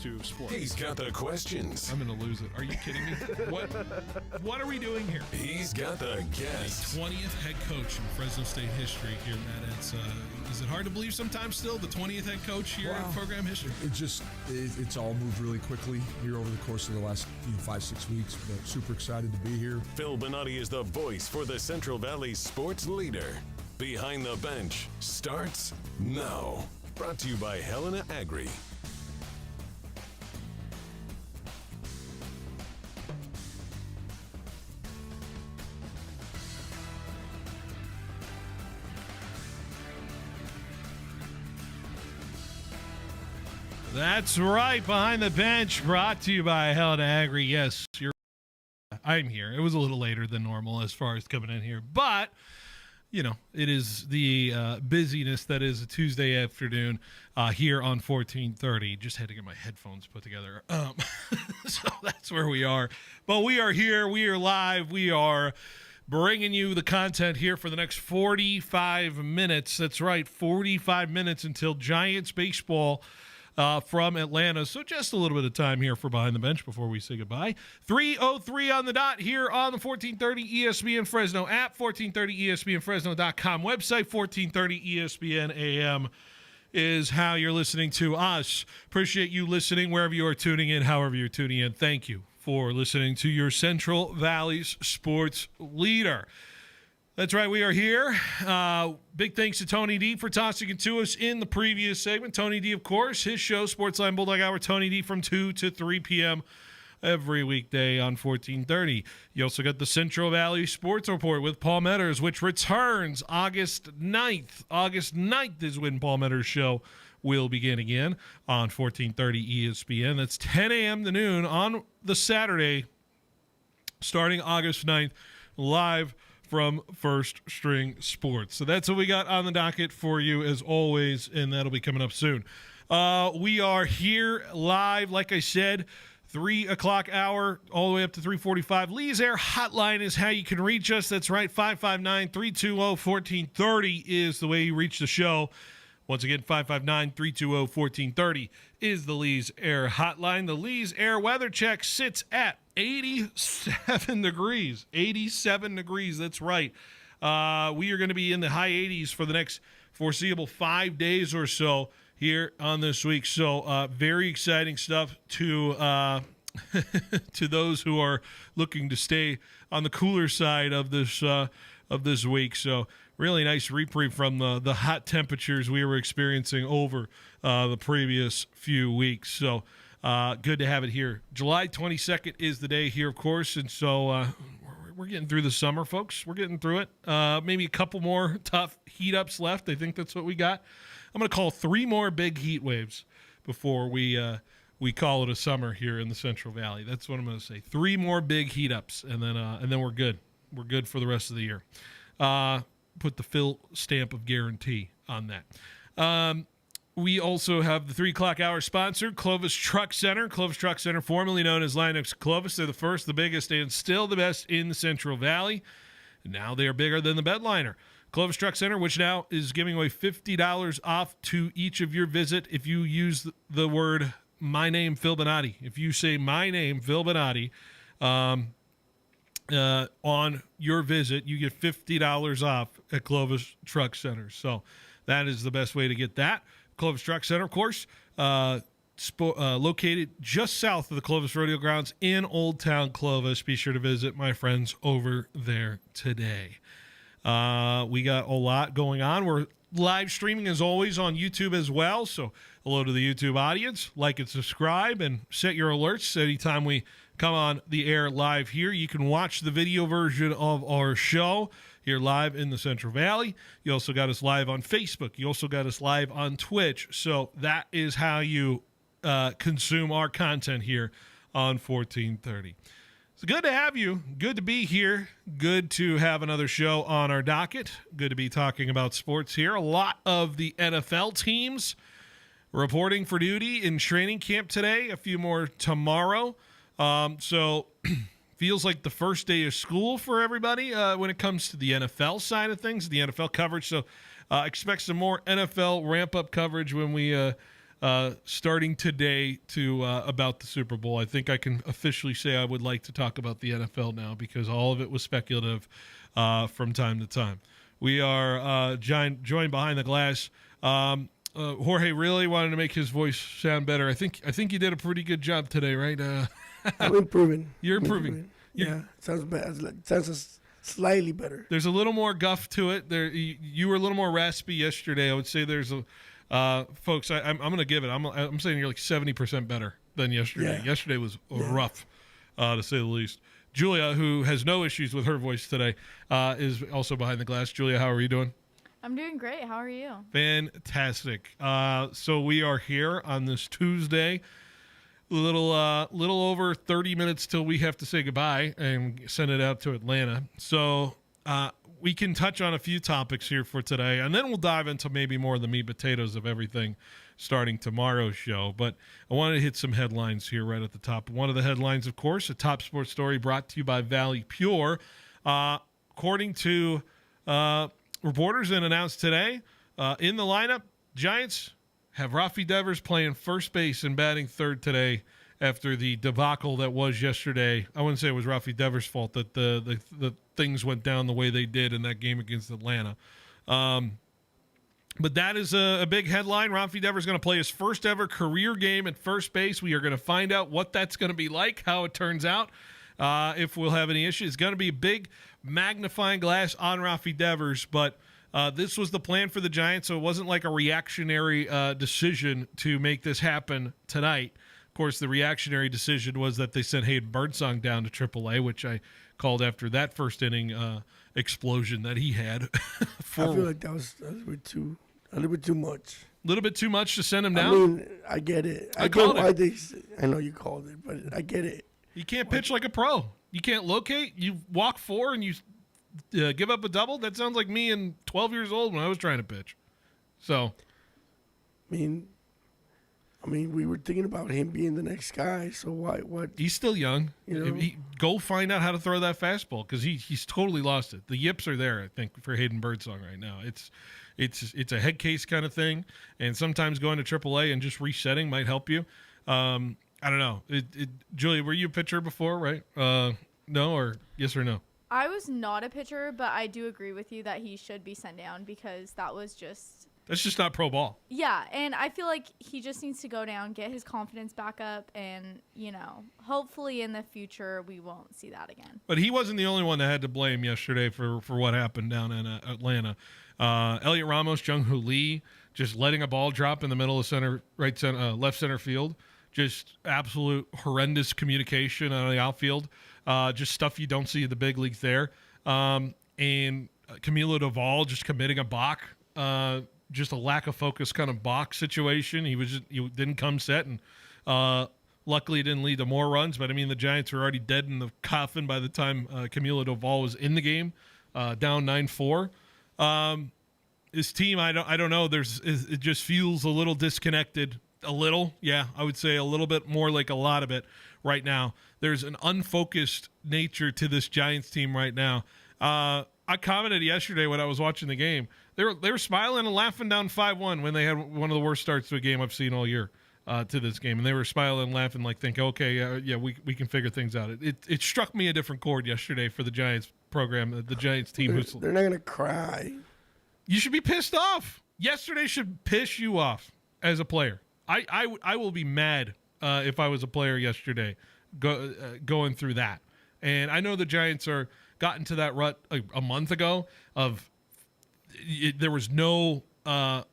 to sports. He's got the questions. I'm going to lose it. Are you kidding me? What are we doing here? He's got the guests. 20th head coach in Fresno State history here, Matt. Is it hard to believe sometimes still, the 20th head coach here in program history? It's all moved really quickly here over the course of the last 5-6 weeks, but super excited to be here. Phil Benotti is the voice for the Central Valley sports leader. Behind the Bench starts now. Brought to you by Helena Agri. That's right. Behind the Bench, brought to you by Helena Agri. Yes, I'm here. It was a little later than normal as far as coming in here, but it is the busyness that is a Tuesday afternoon here on 1430. Just had to get my headphones put together. So that's where we are. But we are here. We are live. We are bringing you the content here for the next 45 minutes. That's right, 45 minutes until Giants baseball from Atlanta. So just a little bit of time here for Behind the Bench before we say goodbye. 3:03 on the dot here on the 1430 ESPN Fresno app, 1430ESPNFresno.com website, 1430 ESPN AM is how you're listening to us. Appreciate you listening wherever you are tuning in, however you're tuning in. Thank you for listening to your Central Valley's sports leader. That's right, we are here. Big thanks to Tony D for tossing it to us in the previous segment. Tony D, of course, his show, Sportsline Bulldog Hour, Tony D from 2 to 3 p.m. every weekday on 1430. You also got the Central Valley Sports Report with Paul Metters, which returns August 9th. August 9th is when Paul Metters' show will begin again on 1430 ESPN. That's 10 a.m. to noon on the Saturday, starting August 9th, live from First String Sports. So that's what we got on the docket for you as always, and that'll be coming up soon. We are here live, like I said, 3 o'clock hour all the way up to 3:45. Lee's Air Hotline is how you can reach us. That's right, 559-320-1430 is the way you reach the show. Once again, 559-320-1430 is the Lee's Air Hotline. The Lee's Air weather check sits at 87 degrees. 87 degrees, that's right. We are going to be in the high 80s for the next foreseeable 5 days or so here on this week. So very exciting stuff to to those who are looking to stay on the cooler side of this week. So really nice reprieve from the hot temperatures we were experiencing over the previous few weeks. So good to have it here. July 22nd is the day here, of course, and so we're getting through the summer, folks. We're getting through it. Maybe a couple more tough heat-ups left. I think that's what we got. I'm going to call 3 more big heat waves before we call it a summer here in the Central Valley. That's what I'm going to say. 3 more big heat-ups, and then we're good. We're good for the rest of the year. Put the Phil stamp of guarantee on that. We also have the 3 o'clock hour sponsor, Clovis Truck Center. Clovis Truck Center, formerly known as Linux Clovis. They're the first, the biggest, and still the best in the Central Valley. And now they are bigger than the Bedliner. Clovis Truck Center, which now is giving away $50 off to each of your visit if you use the word "My Name Phil Benotti." If you say "My Name Phil Benotti," on your visit, you get $50 off at Clovis Truck Center. So that is the best way to get that. Clovis Truck Center, of course, located just south of the Clovis Rodeo Grounds in Old Town Clovis. Be sure to visit my friends over there today. We got a lot going on. We're live streaming, as always, on YouTube as well. So hello to the YouTube audience. Like and subscribe and set your alerts anytime we come on the air live here. You can watch the video version of our show here live in the Central Valley. You also got us live on Facebook. You also got us live on Twitch. So that is how you consume our content here on 1430. It's good to have you. Good to be here. Good to have another show on our docket. Good to be talking about sports here. A lot of the NFL teams reporting for duty in training camp today. A few more tomorrow. So feels like the first day of school for everybody when it comes to the NFL side of things, the NFL coverage. So expect some more NFL ramp-up coverage when we starting today to about the Super Bowl. I think I can officially say I would like to talk about the NFL now because all of it was speculative from time to time. We are joined behind the glass. Jorge really wanted to make his voice sound better. I think you did a pretty good job today, right? I'm improving. You're improving. Yeah, sounds bad. Sounds slightly better. There's a little more guff to it. You were a little more raspy yesterday. I would say there's a folks. I'm going to give it. I'm saying you're like 70% better than yesterday. Yeah. Yesterday was rough, to say the least. Julia, who has no issues with her voice today, is also behind the glass. Julia, how are you doing? I'm doing great. How are you? Fantastic. So we are here on this Tuesday. Little over 30 minutes till we have to say goodbye and send it out to Atlanta. So we can touch on a few topics here for today, and then we'll dive into maybe more of the meat and potatoes of everything starting tomorrow's show. But I wanted to hit some headlines here right at the top. One of the headlines, of course, a top sports story brought to you by Valley Pure. According to reporters and announced today, in the lineup, Giants have Rafi Devers playing first base and batting third today after the debacle that was yesterday. I wouldn't say it was Rafi Devers' fault that the things went down the way they did in that game against Atlanta. But that is a big headline. Rafi Devers is going to play his first ever career game at first base. We are going to find out what that's going to be like, how it turns out, if we'll have any issues. It's going to be a big magnifying glass on Rafi Devers, but this was the plan for the Giants, so it wasn't like a reactionary decision to make this happen tonight. Of course, the reactionary decision was that they sent Hayden Birdsong down to AAA, which I called after that first inning explosion that he had. I feel like that was a little bit too much. A little bit too much to send him down? I mean, I get it. I called it. I know you called it, but I get it. You can't pitch like a pro. You can't locate. You walk four and you give up a double. That sounds like me and 12 years old when I was trying to pitch. So, I mean, we were thinking about him being the next guy. So why? What? He's still young. You know? Go find out how to throw that fastball because he's totally lost it. The yips are there, I think, for Hayden Birdsong right now. It's a head case kind of thing, and sometimes going to AAA and just resetting might help you. I don't know. Julia, were you a pitcher before, right? No, or yes or no? I was not a pitcher, but I do agree with you that he should be sent down because that's just not pro ball. Yeah, and I feel like he just needs to go down, get his confidence back up, and, hopefully in the future we won't see that again. But he wasn't the only one that had to blame yesterday for what happened down in Atlanta. Elliot Ramos, Jung-Hoo Lee, just letting a ball drop in the middle of left center field. Just absolute horrendous communication on the outfield. Just stuff you don't see in the big leagues there. And Camilo Doval just committing a balk. Just a lack of focus kind of box situation. He didn't come set, and luckily it didn't lead to more runs. But I mean, the Giants were already dead in the coffin by the time Camilo Doval was in the game, down 9-4. This team, I don't know. It just feels a little disconnected. A little, yeah, I would say a little bit more like a lot of it right now. There's an unfocused nature to this Giants team right now. I commented yesterday when I was watching the game. They were smiling and laughing down 5-1 when they had one of the worst starts to a game I've seen all year to this game, and they were smiling and laughing, like thinking, okay, yeah, we can figure things out. It struck me a different chord yesterday for the Giants program, the Giants team. They're not gonna cry. You should be pissed off. Yesterday should piss you off as a player. I will be mad if I was a player yesterday going through that. And I know the Giants got into that rut a month ago of there was no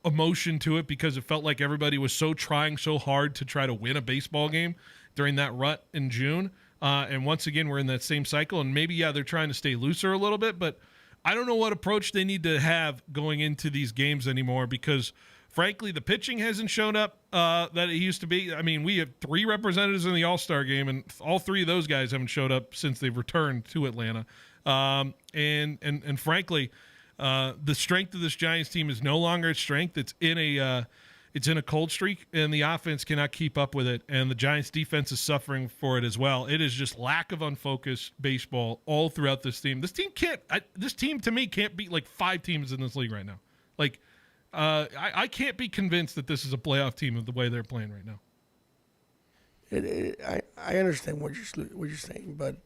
emotion to it because it felt like everybody was trying so hard to try to win a baseball game during that rut in June. And once again, we're in that same cycle. And maybe, they're trying to stay looser a little bit, but I don't know what approach they need to have going into these games anymore because – frankly, the pitching hasn't shown up that it used to be. I mean, we have 3 representatives in the All-Star game, and all 3 of those guys haven't showed up since they've returned to Atlanta. And frankly, the strength of this Giants team is no longer its strength. It's in a cold streak, and the offense cannot keep up with it. And the Giants defense is suffering for it as well. It is just lack of unfocused baseball all throughout this team. This team to me can't beat like 5 teams in this league right now. Like, I can't be convinced that this is a playoff team of the way they're playing right now. I understand what you're saying, but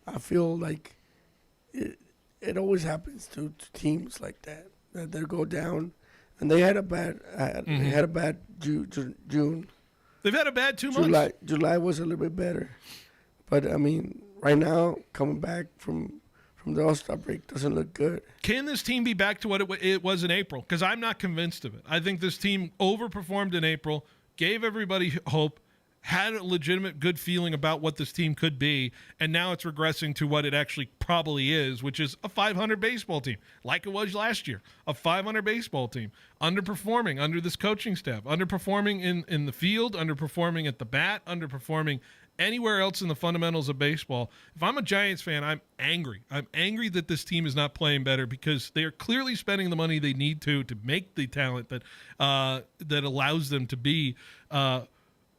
I feel like it always happens to teams like that they go down, and they had a bad June. They've had a bad 2 months. July was a little bit better, but I mean, right now coming back from the All-Star break doesn't look good. Can this team be back to what it was in April? Because I'm not convinced of it. I think this team overperformed in April, gave everybody hope, had a legitimate good feeling about what this team could be, and now it's regressing to what it actually probably is, which is a 500 baseball team, like it was last year. A 500 baseball team, underperforming under this coaching staff, underperforming in the field, underperforming at the bat, underperforming anywhere else in the fundamentals of baseball. If I'm a Giants fan, I'm angry. I'm angry that this team is not playing better because they are clearly spending the money they need to make the talent that allows them to be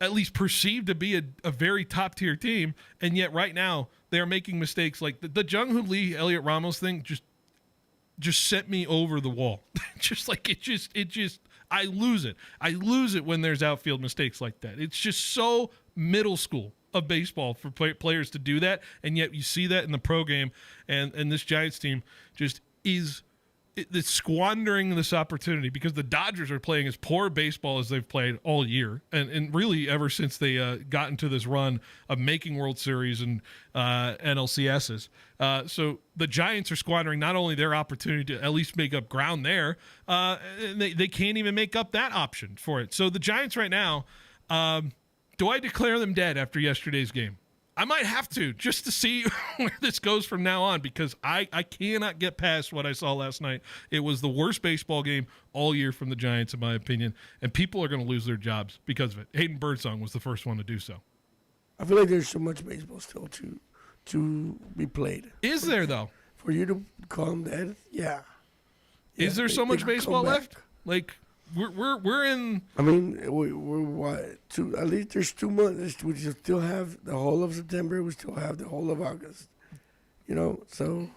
at least perceived to be a very top-tier team, and yet right now they're making mistakes like the Jung-Hoo Lee, Elliot Ramos thing just sent me over the wall. Just like it just I lose it. I lose it when there's outfield mistakes like that. It's just so middle school of baseball for players to do that, and yet you see that in the pro game, and this Giants team just is it's squandering this opportunity because the Dodgers are playing as poor baseball as they've played all year, and really ever since they got into this run of making World Series and NLCSs. So the Giants are squandering not only their opportunity to at least make up ground there, they can't even make up that option for it. So the Giants right now, do I declare them dead after yesterday's game? I might have to, just to see where this goes from now on, because I cannot get past what I saw last night. It was the worst baseball game all year from the Giants, in my opinion, and people are going to lose their jobs because of it. Hayden Birdsong was the first one to do so. I feel like there's so much baseball still to be played. Is there, though? For you to call them dead? Yeah. Is there so much baseball left? Like, we're in. I mean, we're what? At least there's 2 months. We still have the whole of September. We still have the whole of August. So.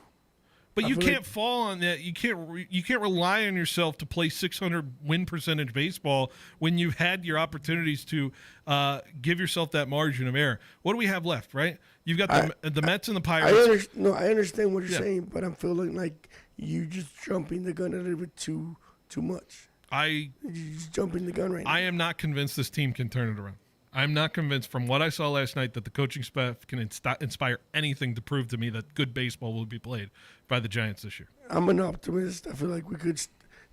But you can't fall on that. You can't rely on yourself to play 600 win percentage baseball when you've had your opportunities to give yourself that margin of error. What do we have left? Right? You've got the Mets and the Pirates. I understand what you're saying, but I'm feeling like you just jumping the gun a little bit too much. You're just jumping the gun right now. I am not convinced this team can turn it around. I'm not convinced from what I saw last night that the coaching staff can inspire anything to prove to me that good baseball will be played by the Giants this year. I'm an optimist. I feel like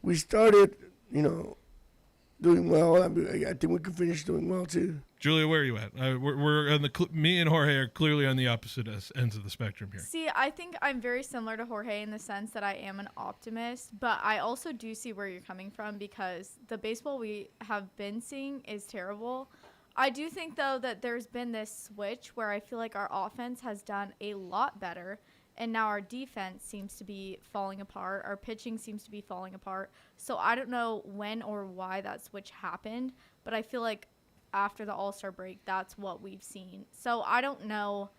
we started, doing well. I think we could finish doing well too. Julia, where are you at? We're on me and Jorge are clearly on the opposite ends of the spectrum here. See, I think I'm very similar to Jorge in the sense that I am an optimist, but I also do see where you're coming from because the baseball we have been seeing is terrible. I do think, though, that there's been this switch where I feel like our offense has done a lot better, and now our defense seems to be falling apart. Our pitching seems to be falling apart. So I don't know when or why that switch happened, but I feel like after the All-Star break, that's what we've seen. So I don't know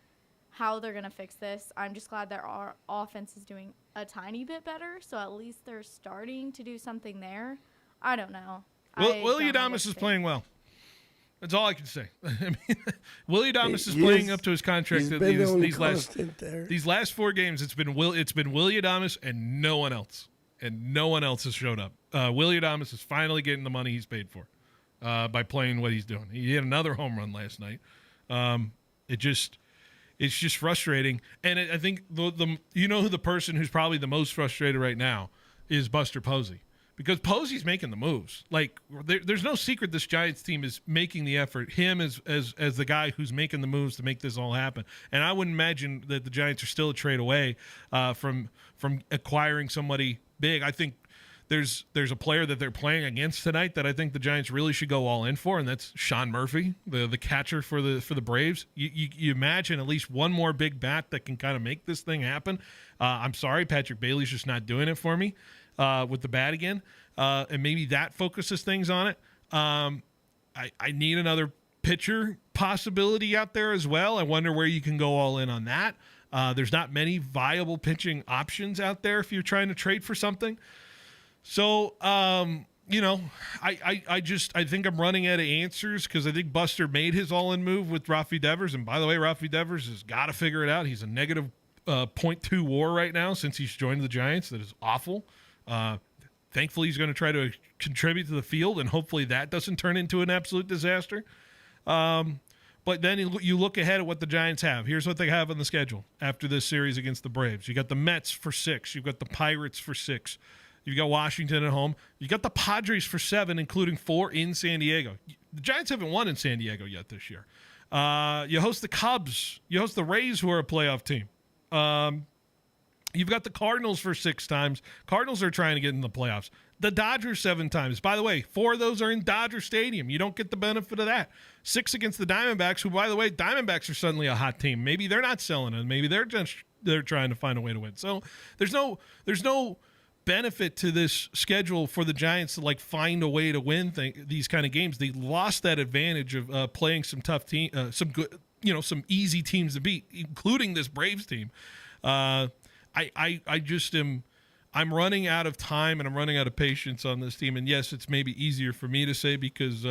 how they're going to fix this. I'm just glad that our offense is doing a tiny bit better, so at least they're starting to do something there. I don't know. Willie Adames is playing well. That's all I can say. I mean, Willie Adames is playing up to his contract. These last 4 games, it's been Willie Adames and no one else, has shown up. Willie Adames is finally getting the money he's paid for by playing what he's doing. He had another home run last night. It's just frustrating, and I think who the person who's probably the most frustrated right now is Buster Posey. Because Posey's making the moves. Like, there's no secret this Giants team is making the effort. Him as the guy who's making the moves to make this all happen. And I wouldn't imagine that the Giants are still a trade away from acquiring somebody big. I think there's a player that they're playing against tonight that I think the Giants really should go all in for, and that's Sean Murphy, the catcher for the Braves. You imagine at least one more big bat that can kind of make this thing happen. I'm sorry, Patrick Bailey's just not doing it for me. With the bat again, and maybe that focuses things on it. I need another pitcher possibility out there as well. I wonder where you can go all in on that. There's not many viable pitching options out there if you're trying to trade for something. So I think I'm running out of answers because I think Buster made his all-in move with Rafi Devers. And by the way, Rafi Devers has got to figure it out. He's a negative .2 WAR right now since he's joined the Giants. That is awful. Thankfully, he's going to try to contribute to the field, and hopefully that doesn't turn into an absolute disaster. But then you look ahead at what the Giants have. Here's what they have on the schedule after this series against the Braves. You got the Mets for 6. You've got the Pirates for 6. You've got Washington at home. You got the Padres for 7, including 4 in San Diego. The Giants haven't won in San Diego yet this year. You host the Cubs. You host the Rays, who are a playoff team. You've got the Cardinals for 6 times. Cardinals are trying to get in the playoffs. The Dodgers 7 times. By the way, 4 of those are in Dodger Stadium. You don't get the benefit of that. 6 against the Diamondbacks, who, by the way, Diamondbacks are suddenly a hot team. Maybe they're not selling it. Maybe they're trying to find a way to win. So there's no benefit to this schedule for the Giants to find a way to win these kind of games. They lost that advantage of playing some tough some good, some easy teams to beat, including this Braves team. I'm running out of time and I'm running out of patience on this team. And yes, it's maybe easier for me to say because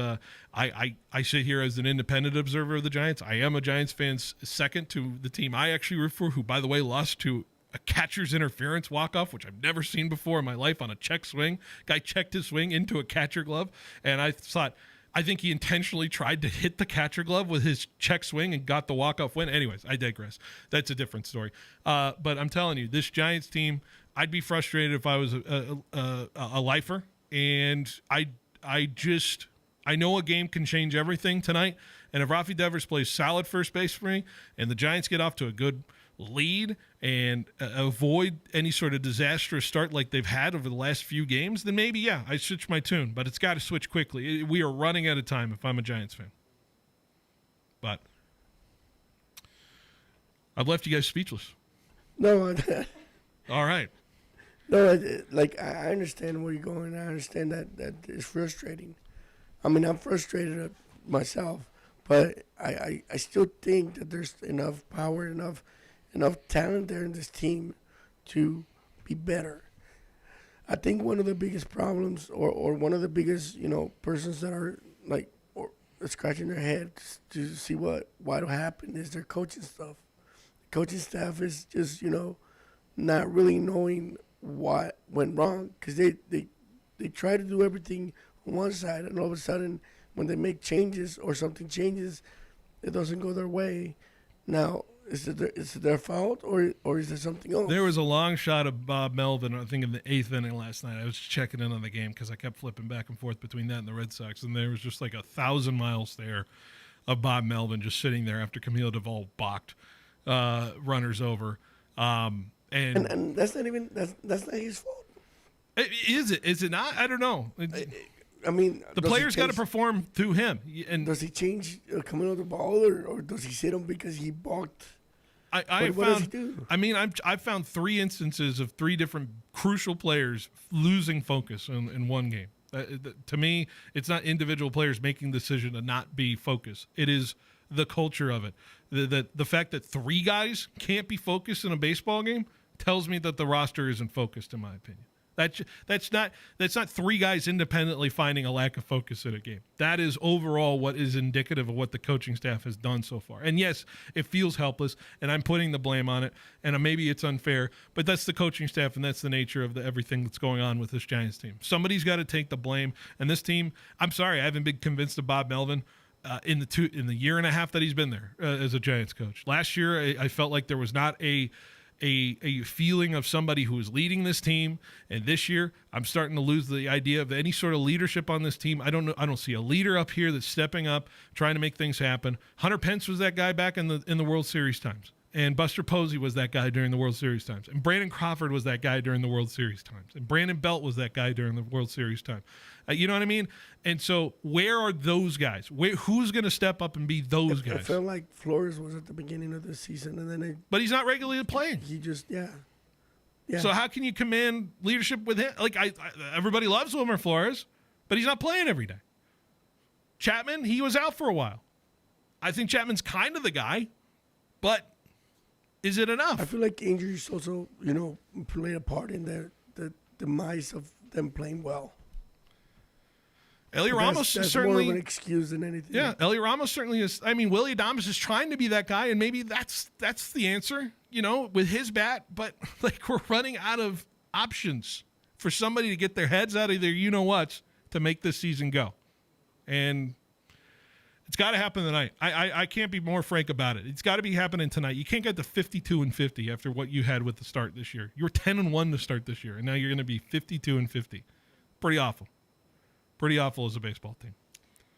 I sit here as an independent observer of the Giants. I am a Giants fan second to the team I actually root for, who, by the way, lost to a catcher's interference walk-off, which I've never seen before in my life on a check swing. Guy checked his swing into a catcher glove, and I think he intentionally tried to hit the catcher glove with his check swing and got the walk-off win. Anyways, I digress. That's a different story. But I'm telling you, this Giants team, I'd be frustrated if I was a lifer, and I know a game can change everything tonight, and if Rafi Devers plays solid first base for me, and the Giants get off to a good lead and avoid any sort of disastrous start like they've had over the last few games, then maybe, yeah, I switch my tune. But it's got to switch quickly. We are running out of time if I'm a Giants fan. But I've left you guys speechless. No. All right. No, I understand where you're going. I understand that it's frustrating. I mean, I'm frustrated myself, but I still think that there's enough power, enough talent there in this team to be better. I think one of the biggest problems or one of the biggest, persons that are or scratching their head to see why it happened is their coaching stuff. The coaching staff is just, not really knowing what went wrong because they try to do everything on one side, and all of a sudden when they make changes or something changes, it doesn't go their way. Now, is it their fault or is there something else? There was a long shot of Bob Melvin, I think, in the 8th inning last night. I was checking in on the game because I kept flipping back and forth between that and the Red Sox, and there was just 1,000 miles there of Bob Melvin just sitting there after Camilo Duvall balked runners over. And that's not his fault. Is it? Is it not? I don't know. I mean, the players got to perform through him. And does he change coming on the ball, or does he sit him because he balked? What does he do? I mean, I've found 3 instances of 3 different crucial players losing focus in one game. To me, it's not individual players making the decision to not be focused. It is the culture of it. The fact that 3 guys can't be focused in a baseball game tells me that the roster isn't focused, in my opinion. That's not 3 guys independently finding a lack of focus in a game. That is overall what is indicative of what the coaching staff has done so far. And yes, it feels helpless, and I'm putting the blame on it, and maybe it's unfair, but that's the coaching staff, and that's the nature of everything that's going on with this Giants team. Somebody's got to take the blame, and this team, I'm sorry, I haven't been convinced of Bob Melvin in the year and a half that he's been there as a Giants coach. Last year, I felt like there was not a feeling of somebody who is leading this team, and this year I'm starting to lose the idea of any sort of leadership on this team. I don't see a leader up here that's stepping up, trying to make things happen. Hunter Pence was that guy back in the World Series times, and Buster Posey was that guy during the World Series times, and Brandon Crawford was that guy during the World Series times, and Brandon Belt was that guy during the World Series time. You know what I mean? And so where are those guys? Who's going to step up and be those guys? I felt like Flores was at the beginning of the season, and then but he's not regularly playing. He just yeah. So how can you command leadership with him? Everybody loves Wilmer Flores, but he's not playing every day. Chapman, he was out for a while. I think Chapman's kind of the guy, but is it enough? I feel like injuries also, played a part in the demise of them playing well. Elliot Ramos that's is certainly more of an excuse than anything. Yeah, Elliot Ramos certainly is. I mean, Willie Adames is trying to be that guy, and maybe that's the answer, with his bat. But like, we're running out of options for somebody to get their heads out of their you-know-whats to make this season go. And it's got to happen tonight. I can't be more frank about it. It's got to be happening tonight. You can't get to 52-50 after what you had with the start this year. You were 10-1 to start this year, and now you're going to be 52-50. Pretty awful. Pretty awful as a baseball team.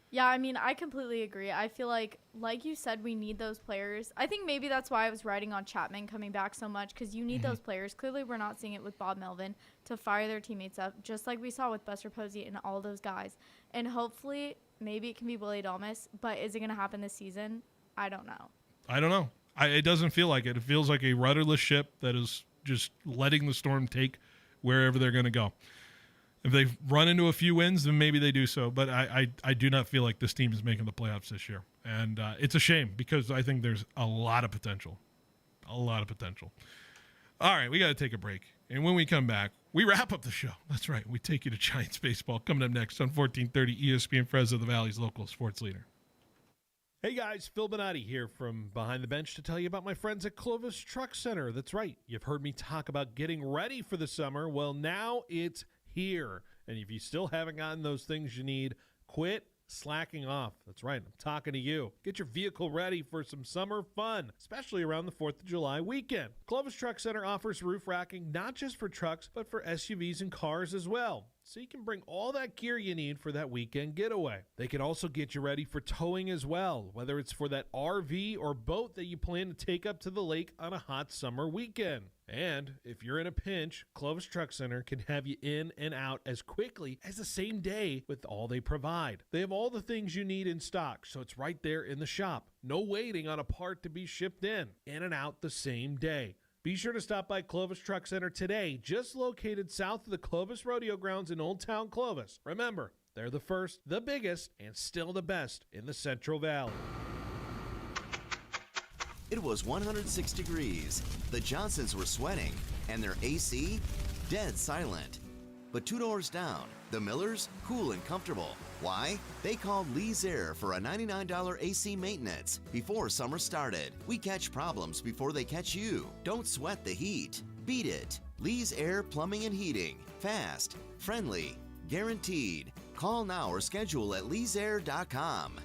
Yeah, I mean, I completely agree. I feel like you said, we need those players. I think maybe that's why I was writing on Chapman coming back so much, because you need those players. Clearly, we're not seeing it with Bob Melvin to fire their teammates up, just like we saw with Buster Posey and all those guys. And hopefully, maybe it can be Willie Adames, but is it going to happen this season? I don't know. It doesn't feel like it. It feels like a rudderless ship that is just letting the storm take wherever they're going to go. If they run into a few wins, then maybe they do so. But I do not feel like this team is making the playoffs this year. And it's a shame, because I think there's a lot of potential. A lot of potential. All right, we got to take a break. And when we come back, we wrap up the show. That's right. We take you to Giants baseball. Coming up next on 1430 ESPN, Fresno, the Valley's local sports leader. Hey guys, Phil Benotti here from Behind the Bench to tell you about my friends at Clovis Truck Center. That's right. You've heard me talk about getting ready for the summer. Well, now it's here. And if you still haven't gotten those things you need, quit slacking off. That's right. I'm talking to you. Get your vehicle ready for some summer fun, especially around the 4th of July weekend. Clovis Truck Center offers roof racking not just for trucks, but for SUVs and cars as well, so you can bring all that gear you need for that weekend getaway. They can also get you ready for towing as well, whether it's for that RV or boat that you plan to take up to the lake on a hot summer weekend. And if you're in a pinch, Clovis Truck Center can have you in and out as quickly as the same day with all they provide. They have all the things you need in stock, so it's right there in the shop. No waiting on a part to be shipped in and out the same day. Be sure to stop by Clovis Truck Center today, just located south of the Clovis Rodeo Grounds in Old Town Clovis. Remember, they're the first, the biggest, and still the best in the Central Valley. It was 106 degrees. The Johnsons were sweating, and their AC, dead silent. But 2 doors down, the Millers, cool and comfortable. Why? They called Lee's Air for a $99 AC maintenance before summer started. We catch problems before they catch you. Don't sweat the heat. Beat it. Lee's Air Plumbing and Heating. Fast, friendly, guaranteed. Call now or schedule at leesair.com.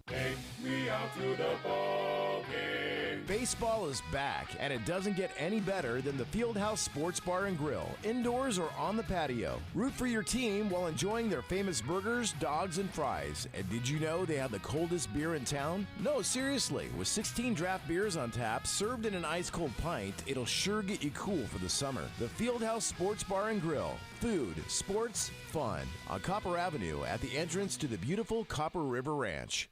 Take me out to the ball game. Baseball is back, and it doesn't get any better than the Fieldhouse Sports Bar and Grill, indoors or on the patio. Root for your team while enjoying their famous burgers, dogs, and fries. And did you know they have the coldest beer in town? No, seriously, with 16 draft beers on tap, served in an ice-cold pint, it'll sure get you cool for the summer. The Fieldhouse Sports Bar and Grill. Food, sports, fun. On Copper Avenue at the entrance to the beautiful Copper River Ranch.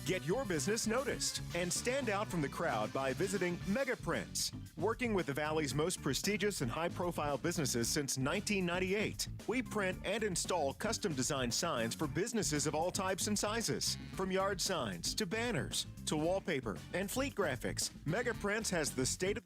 Get your business noticed and stand out from the crowd by visiting Megaprints. Working with the Valley's most prestigious and high-profile businesses since 1998, we print and install custom-designed signs for businesses of all types and sizes. From yard signs to banners to wallpaper and fleet graphics, Megaprints has the state of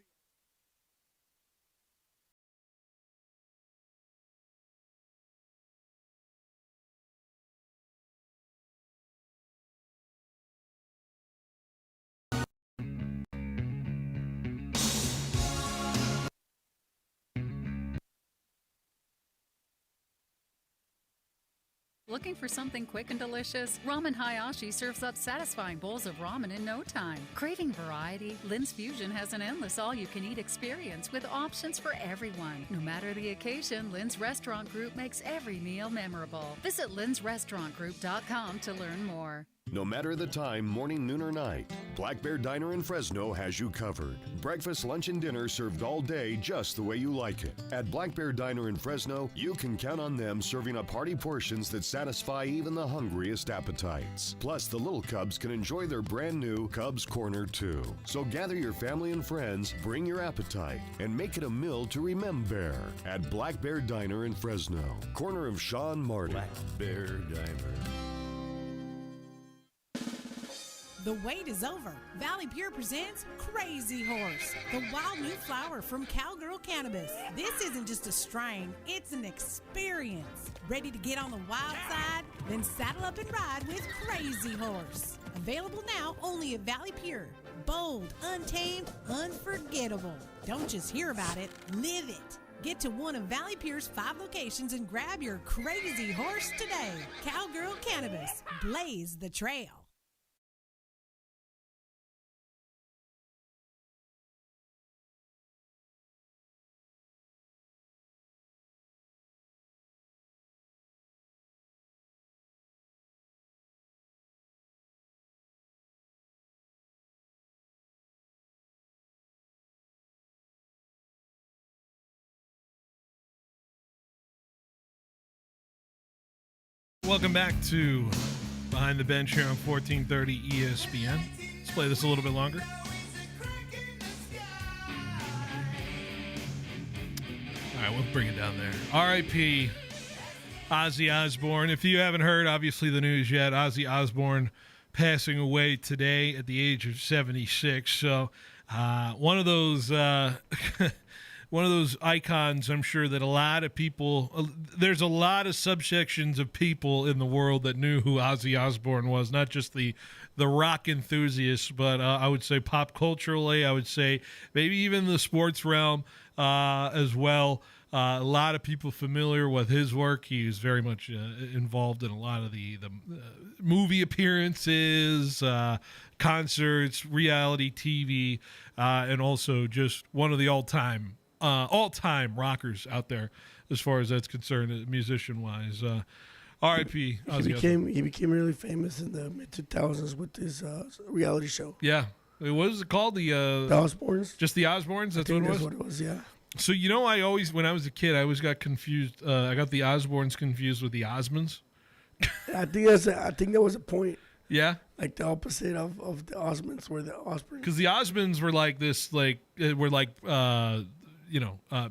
Looking for something quick and delicious? Ramen Hayashi serves up satisfying bowls of ramen in no time. Craving variety? Lynn's Fusion has an endless all-you-can-eat experience with options for everyone. No matter the occasion, Lynn's Restaurant Group makes every meal memorable. Visit lynn'srestaurantgroup.com to learn more. No matter the time, morning, noon, or night, Black Bear Diner in Fresno has you covered. Breakfast, lunch, and dinner served all day just the way you like it. At Black Bear Diner in Fresno, you can count on them serving up hearty portions that satisfy even the hungriest appetites. Plus, the little Cubs can enjoy their brand new Cubs Corner too. So gather your family and friends, bring your appetite, and make it a meal to remember at Black Bear Diner in Fresno, corner of Sean Martin. Black Bear Diner. The wait is over. Valley Pure presents Crazy Horse, the wild new flower from Cowgirl Cannabis. This isn't just a strain, it's an experience. Ready to get on the wild side? Then saddle up and ride with Crazy Horse. Available now only at Valley Pure. Bold, untamed, unforgettable. Don't just hear about it, live it. Get to one of Valley Pure's 5 locations and grab your Crazy Horse today. Cowgirl Cannabis. Blaze the trail. Welcome back to Behind the Bench here on 1430 ESPN. Let's play this a little bit longer. All right, we'll bring it down there. R.I.P. Ozzy Osbourne. If you haven't heard, obviously, the news yet, Ozzy Osbourne passing away today at the age of 76. So one of those one of those icons, I'm sure that a lot of people, there's a lot of subsections of people in the world that knew who Ozzy Osbourne was, not just the rock enthusiasts, but I would say pop culturally, I would say maybe even the sports realm as well. A lot of people familiar with his work. He was very much involved in a lot of the movie appearances, concerts, reality TV, and also just one of the all-time rockers out there as far as that's concerned, musician-wise. R.I.P. He became really famous in the mid-2000s with his reality show. Yeah. What was it called? The Osbournes? Just the Osbournes? That's what it was? That's what it was, yeah. So, I always, when I was a kid, I always got confused. I got the Osbournes confused with the Osmonds. I think that was a point. Yeah? Like the opposite of the Osmonds were the Osbournes. Because the Osmonds were like this,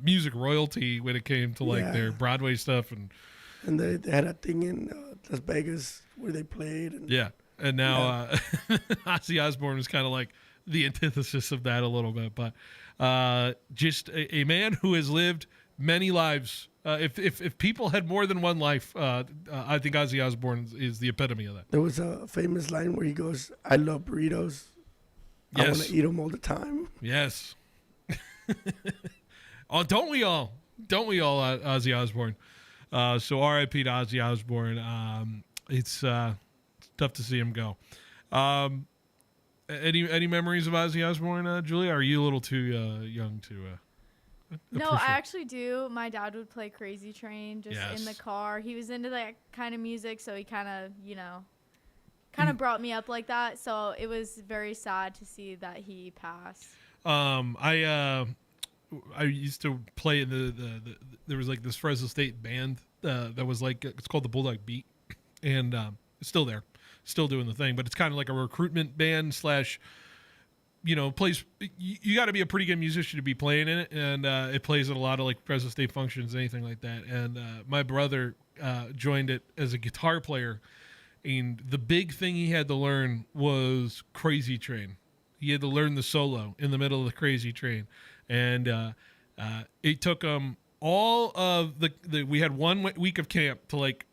music royalty when it came to their Broadway stuff, and they had a thing in Las Vegas where they played. And now Ozzy Osbourne is kind of like the antithesis of that a little bit, but just a man who has lived many lives. If people had more than one life, I think Ozzy Osbourne is the epitome of that. There was a famous line where he goes, "I love burritos. Yes. I want to eat them all the time." Yes. Oh, don't we all, Ozzy Osbourne? So R.I.P. to Ozzy Osbourne. It's tough to see him go. Any memories of Ozzy Osbourne, Julia? Are you a little too young to? No, I actually do. My dad would play Crazy Train in the car. He was into that kind of music, so he kind of brought me up like that. So it was very sad to see that he passed. I used to play in there was like this Fresno State band that was like, it's called the Bulldog Beat, and it's still there, still doing the thing, but it's kind of like a recruitment band slash, plays. You got to be a pretty good musician to be playing in it, and it plays at a lot of like Fresno State functions, anything like that. And my brother joined it as a guitar player, and the big thing he had to learn was Crazy Train. He had to learn the solo in the middle of the Crazy Train. And it took him all of we had 1 week of camp to like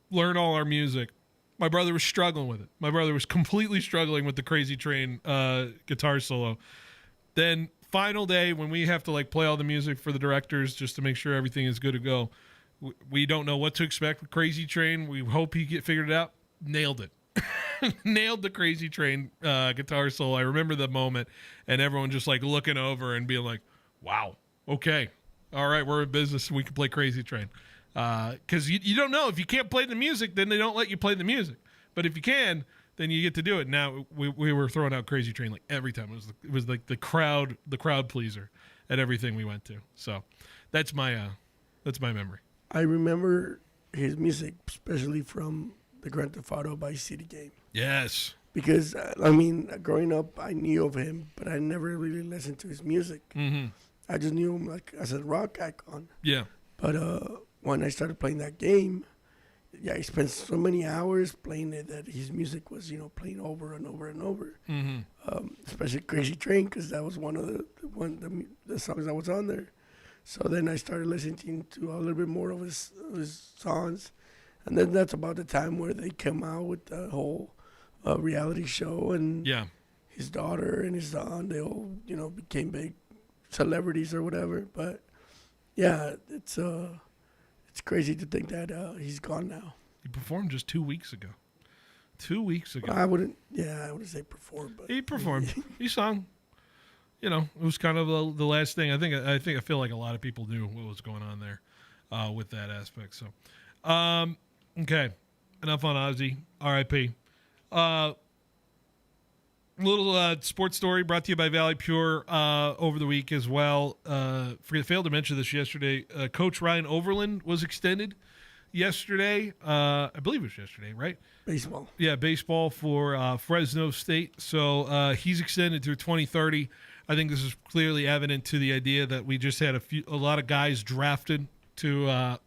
learn all our music. My brother was struggling with it. My brother was completely struggling with the Crazy Train guitar solo. Then final day when we have to like play all the music for the directors just to make sure everything is good to go. We don't know what to expect with Crazy Train. We hope he figured it out. Nailed it. Nailed the Crazy Train guitar solo. I remember the moment, and everyone just like looking over and being like, wow, okay, all right, we're in business and we can play Crazy Train. Because you don't know, if you can't play the music, then they don't let you play the music, but if you can, then you get to do it. Now we were throwing out Crazy Train like every time. It was like the crowd pleaser at everything we went to. So that's my memory. I remember his music, especially from the Grand Theft Auto Vice City game. Yes. Because, growing up, I knew of him, but I never really listened to his music. Mm-hmm. I just knew him like as a rock icon. Yeah. But when I started playing that game, yeah, he spent so many hours playing it that his music was, playing over and over and over. Especially Crazy Train, because that was one of the songs that was on there. So then I started listening to a little bit more of his songs. And then that's about the time where they came out with the whole reality show. And his daughter and his son, they all, became big celebrities or whatever. But, yeah, it's crazy to think that he's gone now. He performed just 2 weeks ago. 2 weeks ago. I wouldn't say perform, but he performed. He sung. It was kind of the last thing. I feel like a lot of people knew what was going on there with that aspect. So, okay, enough on Ozzy. R.I.P. Little sports story brought to you by Valley Pure over the week as well. Failed to mention this yesterday. Coach Ryan Overland was extended yesterday. I believe it was yesterday, right? Baseball. Yeah, baseball for Fresno State. So he's extended through 2030. I think this is clearly evident to the idea that we just had a lot of guys drafted to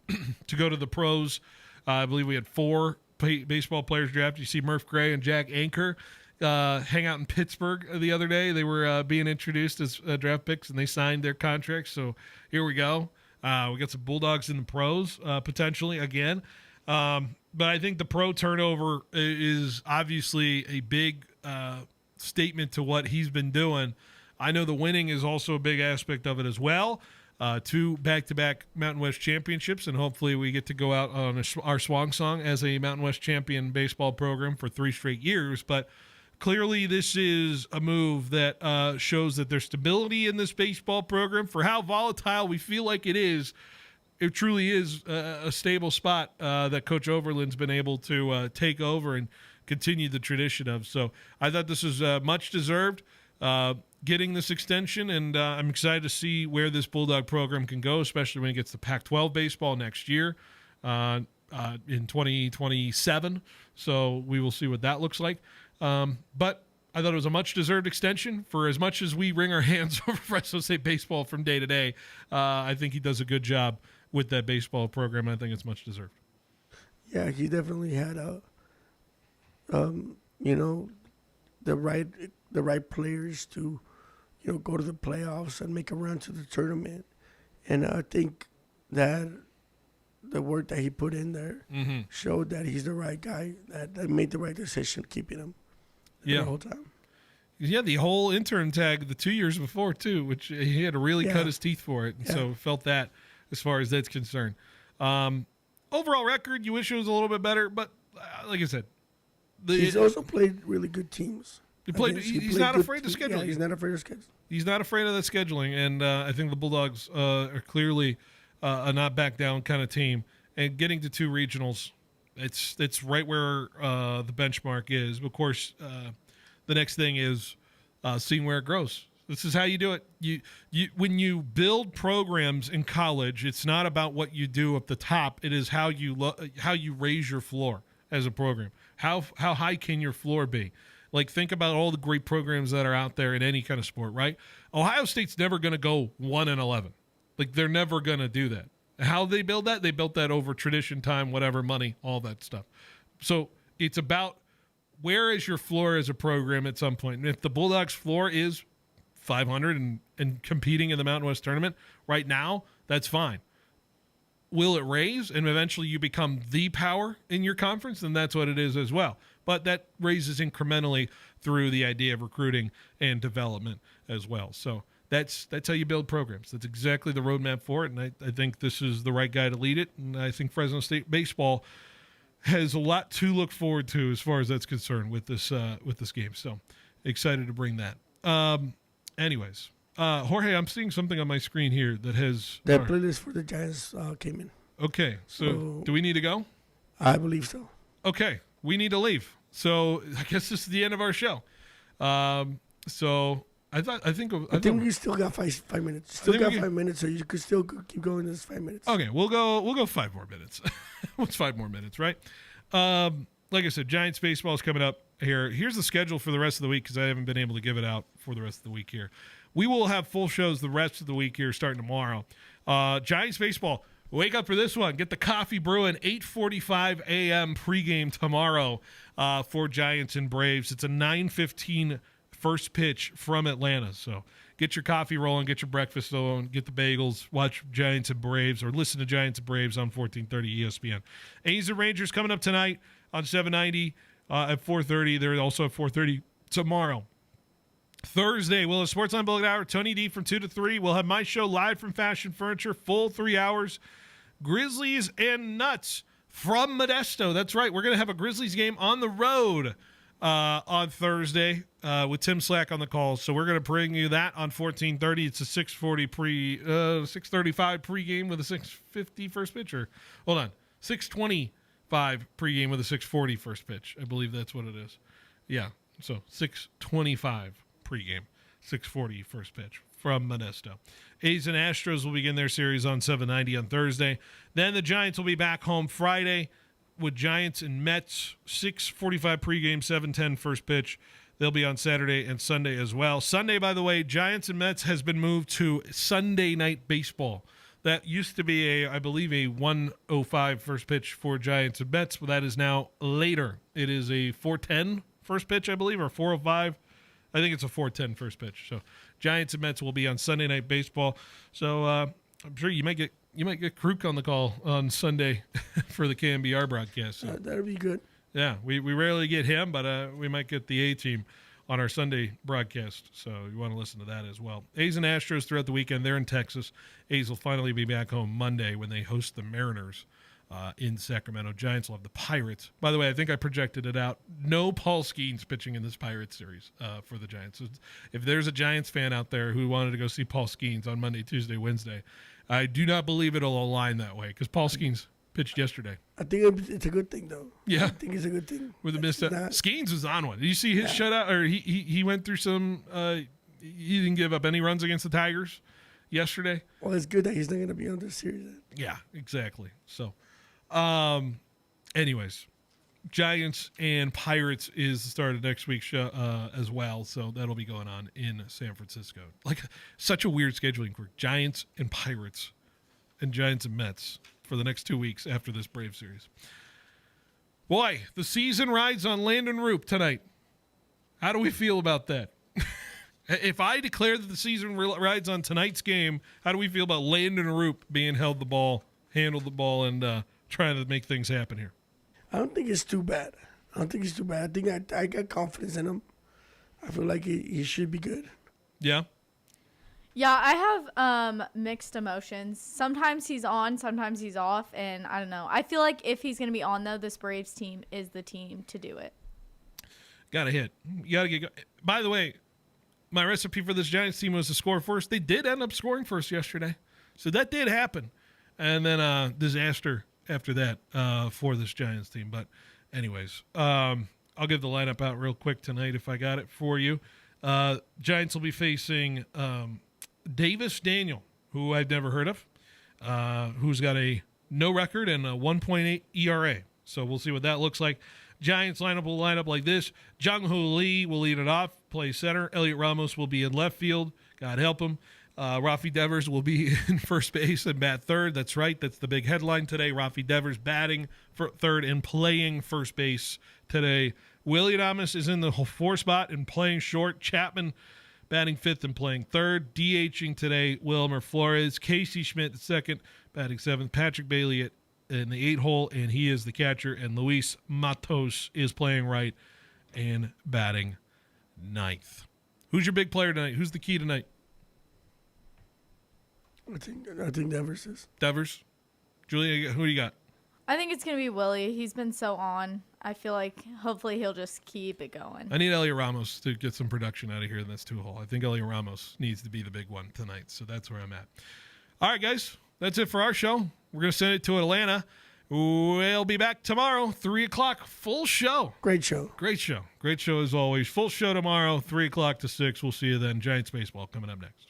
to go to the pros. I believe we had 4 baseball players drafted. You see Murph Gray and Jack Anchor hang out in Pittsburgh the other day. They were being introduced as draft picks, and they signed their contracts. So here we go. We got some Bulldogs in the pros potentially again. But I think the pro turnover is obviously a big statement to what he's been doing. I know the winning is also a big aspect of it as well. 2 back-to-back Mountain West championships, and hopefully we get to go out on our swan song as a Mountain West champion baseball program for 3 straight years. But clearly this is a move that shows that there's stability in this baseball program. For how volatile we feel like it is, it truly is a stable spot that Coach Overland's been able to take over and continue the tradition of. So I thought this was much deserved. Getting this extension, and I'm excited to see where this Bulldog program can go, especially when it gets to Pac-12 baseball next year in 2027. So we will see what that looks like. But I thought it was a much-deserved extension. For as much as we wring our hands over Fresno State baseball from day to day, I think he does a good job with that baseball program. I think it's much deserved. Yeah, he definitely had the right players to go to the playoffs and make a run to the tournament. And I think that the work that he put in there showed that he's the right guy, that made the right decision keeping him the whole time. Yeah, the whole intern tag the 2 years before, too, which he had to really cut his teeth for it. And so felt that as far as that's concerned. Overall record, you wish it was a little bit better. But like I said, he's also played really good teams. He's not afraid to schedule. Yeah, he's not afraid of scheduling. He's not afraid of that scheduling, and I think the Bulldogs are clearly a not back down kind of team. And getting to 2 regionals, it's right where the benchmark is. Of course, the next thing is seeing where it grows. This is how you do it. You when you build programs in college, it's not about what you do up the top. It is how you raise your floor as a program. How high can your floor be? Like, think about all the great programs that are out there in any kind of sport, right? Ohio State's never going to go 1-11. Like, they're never going to do that. How they build that? They built that over tradition, time, whatever, money, all that stuff. So it's about where is your floor as a program at some point. And if the Bulldogs' floor is 500 and competing in the Mountain West tournament right now, that's fine. Will it raise and eventually you become the power in your conference? Then that's what it is as well. But that raises incrementally through the idea of recruiting and development as well. So that's how you build programs. That's exactly the roadmap for it, and I think this is the right guy to lead it. And I think Fresno State baseball has a lot to look forward to as far as that's concerned with this game. So excited to bring that. Anyways, Jorge, I'm seeing something on my screen here that has that playlist for the Giants came in. Okay, so do we need to go? I believe so. Okay, we need to leave. So I guess this is the end of our show. So I think we still got five minutes. Still got 5 minutes, so you could still keep going this 5 minutes. Okay, we'll go 5 more minutes. What's 5 more minutes, right? Like I said, Giants baseball is coming up here. Here's the schedule for the rest of the week because I haven't been able to give it out for the rest of the week here. We will have full shows the rest of the week here starting tomorrow. Giants baseball, Wake up for this one. Get the coffee brewing. 8:45 a.m. pregame tomorrow for Giants and Braves. It's a 9:15 first pitch from Atlanta. So get your coffee rolling, get your breakfast on, get the bagels, watch Giants and Braves, or listen to Giants and Braves on 1430 ESPN. A's and Rangers coming up tonight on 790 at 4:30. They're also at 4:30 tomorrow. Thursday, we'll have Sports on Bullet Hour, Tony D from 2 to 3. We'll have my show live from Fashion Furniture, full 3 hours. Grizzlies and Nuts from Modesto. That's right. We're going to have a Grizzlies game on the road on Thursday with Tim Slack on the call. So we're going to bring you that on 1430. It's a 6:35 pregame with a 6:50 first pitch. Or, hold on, 6:25 pregame with a 6:40 first pitch. I believe that's what it is. Yeah, so 6:25 pregame, 6:40 first pitch from Modesto. A's and Astros will begin their series on 790 on Thursday. Then the Giants will be back home Friday with Giants and Mets, 6:45 pregame, 7:10 first pitch. They'll be on Saturday and Sunday as well. Sunday, by the way, Giants and Mets has been moved to Sunday night baseball. That used to be I believe a 1:05 first pitch for Giants and Mets, but that is now later. It is a 4:10 first pitch, I believe, or 4:05. I think it's a 4:10 first pitch. So Giants and Mets will be on Sunday night baseball. So I'm sure you might get Kruk on the call on Sunday for the KMBR broadcast. So, that'll be good. Yeah, we rarely get him, but we might get the A-team on our Sunday broadcast. So you want to listen to that as well. A's and Astros throughout the weekend. They're in Texas. A's will finally be back home Monday when they host the Mariners in Sacramento. Giants will have the Pirates. By the way, I think I projected it out. No Paul Skeens pitching in this Pirates series for the Giants. So if there's a Giants fan out there who wanted to go see Paul Skeens on Monday, Tuesday, Wednesday, I do not believe it'll align that way because Paul Skeens pitched yesterday. I think it's a good thing, though. Yeah. I think it's a good thing. With a missed Skeens was on one. Did you see his shutout? Or he went through some he didn't give up any runs against the Tigers yesterday. Well, it's good that he's not going to be on this series then. Yeah, exactly. So anyways, Giants and Pirates is the start of next week's show as well, so that'll be going on in San Francisco. Like, such a weird scheduling for Giants and Pirates and Giants and Mets for the next 2 weeks after this Brave series. Boy, the season rides on Landon Roop tonight. How do we feel about that? If I declare that the season rides on tonight's game, how do we feel about Landon Roop being handled the ball, and trying to make things happen here? I don't think it's too bad. I think I got confidence in him. I feel like he should be good. Yeah? Yeah, I have mixed emotions. Sometimes he's on, sometimes he's off, and I don't know. I feel like if he's going to be on, though, this Braves team is the team to do it. Got to hit. You got to get. By the way, my recipe for this Giants team was to score first. They did end up scoring first yesterday, so that did happen. And then disaster after that for this Giants team. But anyways, I'll give the lineup out real quick tonight if I got it for you. Giants will be facing Davis Daniel, who I've never heard of, who's got a no record and a 1.8 ERA. So we'll see what that looks like. Giants lineup will line up like this. Jung-Hoo Lee will lead it off, play center. Elliot Ramos will be in left field. God help him. Rafi Devers will be in first base and bat third. That's right. That's the big headline today. Rafi Devers batting for third and playing first base today. Willie Adames is in the 4 spot and playing short. Chapman batting fifth and playing third. DHing today, Wilmer Flores. Casey Schmidt, the second, batting seventh. Patrick Bailey in the 8 hole, and he is the catcher. And Luis Matos is playing right and batting ninth. Who's your big player tonight? Who's the key tonight? I think Devers is. Devers? Julia, who do you got? I think it's going to be Willie. He's been so on. I feel like hopefully he'll just keep it going. I need Elliot Ramos to get some production out of here in this 2-hole. I think Elliot Ramos needs to be the big one tonight, so that's where I'm at. All right, guys, that's it for our show. We're going to send it to Atlanta. We'll be back tomorrow, 3 o'clock, full show. Great show. Great show. Great show as always. Full show tomorrow, 3 o'clock to 6. We'll see you then. Giants baseball coming up next.